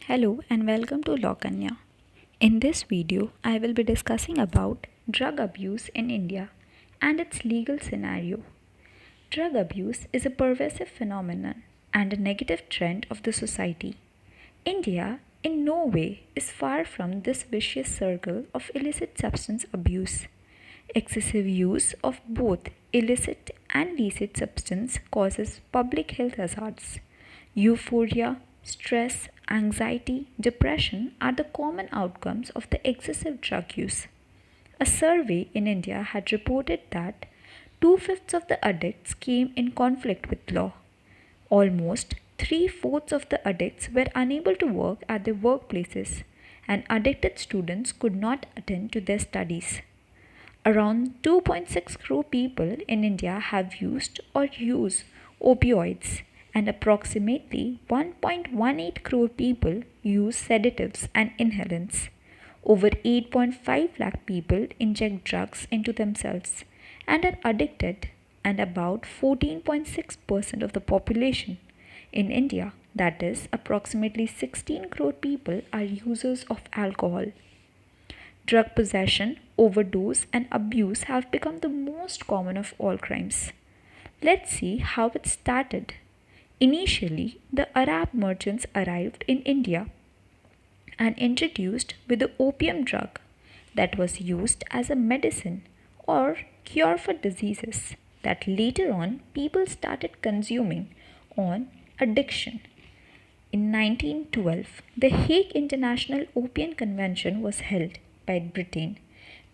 Hello and welcome to Kanya. In this video, I will be discussing about drug abuse in India and its legal scenario. Drug abuse is a pervasive phenomenon and a negative trend of the society. India in no way is far from this vicious circle of illicit substance abuse. Excessive use of both illicit and licit substance causes public health hazards. Euphoria, stress, anxiety, depression are the common outcomes of the excessive drug use. A survey in India had reported that two-fifths of the addicts came in conflict with law. Almost three-fourths of the addicts were unable to work at their workplaces, and addicted students could not attend to their studies. Around 2.6 crore people in India have used or use opioids, and approximately 1.18 crore people use sedatives and inhalants. Over 8.5 lakh people inject drugs into themselves and are addicted, and about 14.6% of the population in India, that is, approximately 16 crore people, are users of alcohol. Drug possession, overdose, and abuse have become the most common of all crimes. Let's see how it started. Initially, the Arab merchants arrived in India and introduced with the opium drug that was used as a medicine or cure for diseases that later on people started consuming on addiction. In 1912, the Hague International Opium Convention was held by Britain,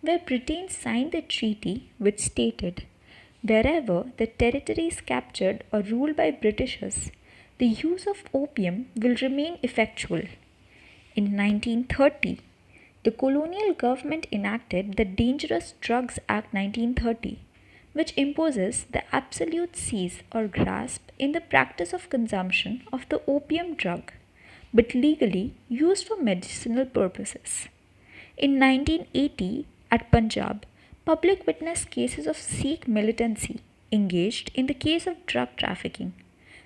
where Britain signed the treaty which stated wherever the territories captured or ruled by Britishers, the use of opium will remain effectual. In 1930, the colonial government enacted the Dangerous Drugs Act 1930, which imposes the absolute seize or grasp in the practice of consumption of the opium drug, but legally used for medicinal purposes. In 1980, at Punjab, public witnessed cases of Sikh militancy engaged in the case of drug trafficking.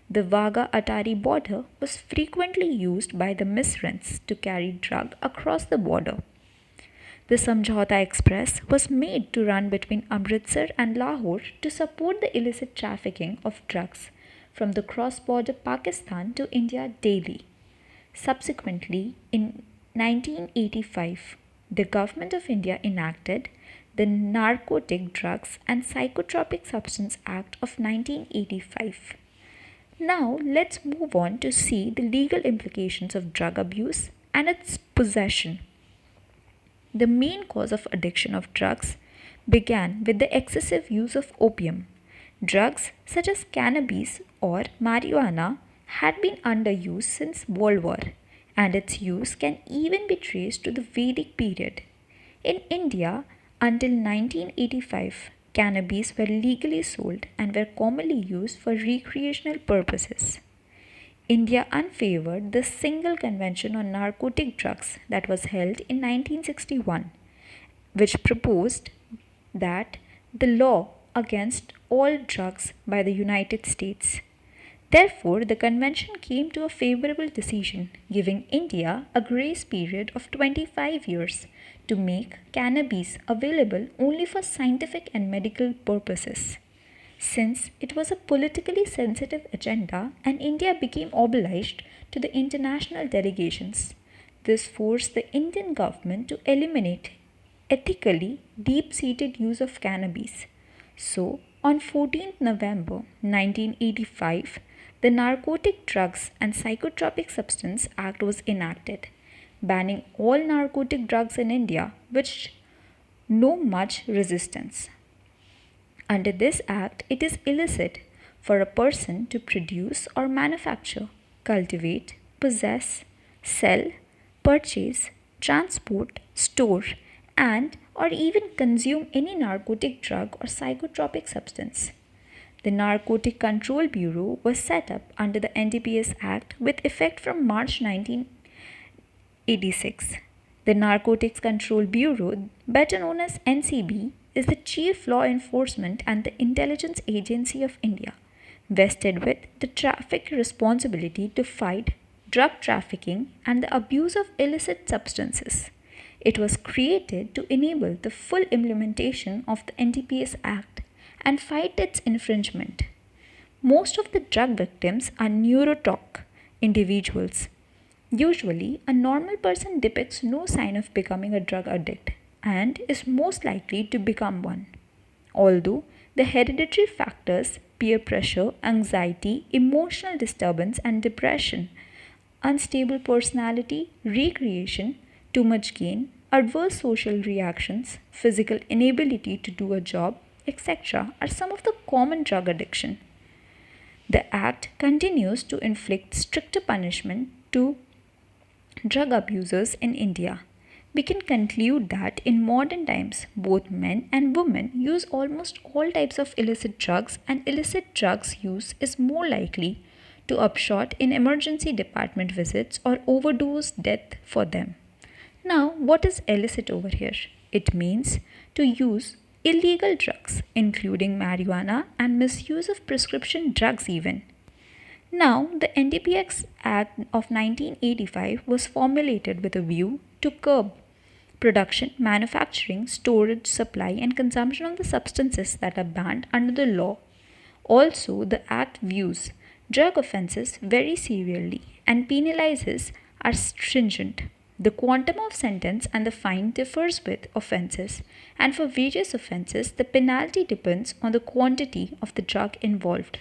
The Wagah-Attari border was frequently used by the miscreants to carry drug across the border. The Samjhauta Express was made to run between Amritsar and Lahore to support the illicit trafficking of drugs from the cross-border Pakistan to India daily. Subsequently, in 1985, the Government of India enacted the Narcotic Drugs and Psychotropic Substance Act of 1985. Now, let's move on to see the legal implications of drug abuse and its possession. The main cause of addiction of drugs began with the excessive use of opium. Drugs such as cannabis or marijuana had been under use since World War, and its use can even be traced to the Vedic period. In India, until 1985, cannabis were legally sold and were commonly used for recreational purposes. India unfavored the Single Convention on Narcotic Drugs that was held in 1961, which proposed that the law against all drugs by the United States. Therefore, the convention came to a favorable decision, giving India a grace period of 25 years to make cannabis available only for scientific and medical purposes. Since it was a politically sensitive agenda and India became obliged to the international delegations, this forced the Indian government to eliminate ethically deep-seated use of cannabis. So, on 14th November 1985, the Narcotic Drugs and Psychotropic Substance Act was enacted, banning all narcotic drugs in India, which no much resistance. Under this act, it is illicit for a person to produce or manufacture, cultivate, possess, sell, purchase, transport, store, and or even consume any narcotic drug or psychotropic substance. The Narcotic Control Bureau was set up under the Ndps Act with effect from March 1986. The Narcotics Control Bureau, better known as NCB, is the chief law enforcement and the intelligence agency of India, vested with the traffic responsibility to fight drug trafficking, and the abuse of illicit substances. It was created to enable the full implementation of the Ndps Act and fight its infringement. Most of the drug victims are neurotic individuals. Usually, a normal person depicts no sign of becoming a drug addict and is most likely to become one. Although the hereditary factors, peer pressure, anxiety, emotional disturbance, and depression, unstable personality, recreation, too much gain, adverse social reactions, physical inability to do a job, etc., are some of the common drug addiction. The Act continues to inflict stricter punishment to drug abusers in India. We can conclude that in modern times, both men and women use almost all types of illicit drugs, and illicit drugs use is more likely to upshot in emergency department visits or overdose death for them. Now, what is illicit over here? It means to use illegal drugs, including marijuana and misuse of prescription drugs, even. Now, the NDPX Act of 1985 was formulated with a view to curb production, manufacturing, storage, supply, and consumption of the substances that are banned under the law. Also, the Act views drug offences very severely and penalizes are stringent. The quantum of sentence and the fine differs with offences, and for various offences, the penalty depends on the quantity of the drug involved.